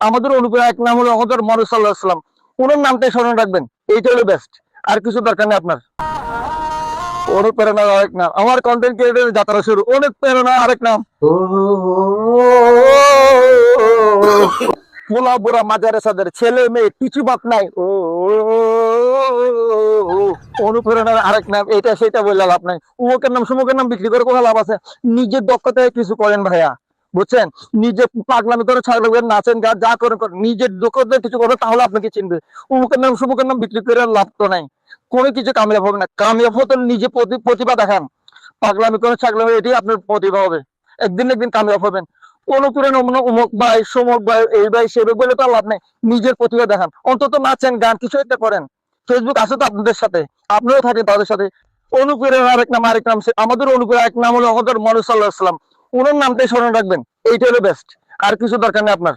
আমাদের অনুপ্রেরণার নাম হলো আমাদের মুহাম্মদ সাল্লাল্লাহু আলাইহি ওয়াসাল্লাম। ওনার নামটাই স্মরণ রাখবেন, এইটা হলো বেস্ট। আর কিছু দরকার নেই আপনার। অনুপ্রেরণার আরেক নাম, আমার কন্টেন্ট ক্রিয়েটর যাত্রা শুরু, অনুপ্রেরণা আরেক নাম। পোলা বুড়া মাজারেসাদের ছেলে মেয়ে কিছু বাদ নাই। অনুপ্রেরণার আরেক নাম, এটা সেটা বললে লাভ নাই। উমুকের নাম সুমুকের নাম বিক্রি করে কোনো লাভ আছে? নিজের দক্ষতায় কিছু করেন ভাইয়া, বুঝছেন? নিজে পাগলামি করে ছাগল করে নাচেন, গা যা করেন করেন, নিজের দক্ষতায় কিছু করবেন, তাহলে আপনাকে চিনবে। উমুকের নাম সুমুকের নাম বিক্রি করে লাভ তো নাই, কোনো কিছু কামিয়াব হবে না। কামিয়াব হতে নিজে প্রতিভা দেখান, পাগলামি করে ছাগলামি, এটাই আপনার প্রতিভা হবে। একদিন না একদিন কামিয়াব হবেন। অনুপ্রেরণা অমুক ভাই সমুক ভাই এই ভাই সে ভাই বলে তো লাভ নেই। নিজের প্রতিভা দেখান, অন্তত নাচেন গান কিছু একটা করেন। ফেসবুক আছে তো আপনাদের সাথে, আপনিও থাকেন তাদের সাথে। অনুপ্রেরণা আরেক নাম আমাদের অনুপ্রেরণা এক নাম হলো আমাদের মুহাম্মদ সাল্লাল্লাহু আলাইহি ওয়াসাল্লাম। ওনার নামটাই স্মরণ রাখবেন, এইটা হলো বেস্ট। আর কিছু দরকার নেই আপনার।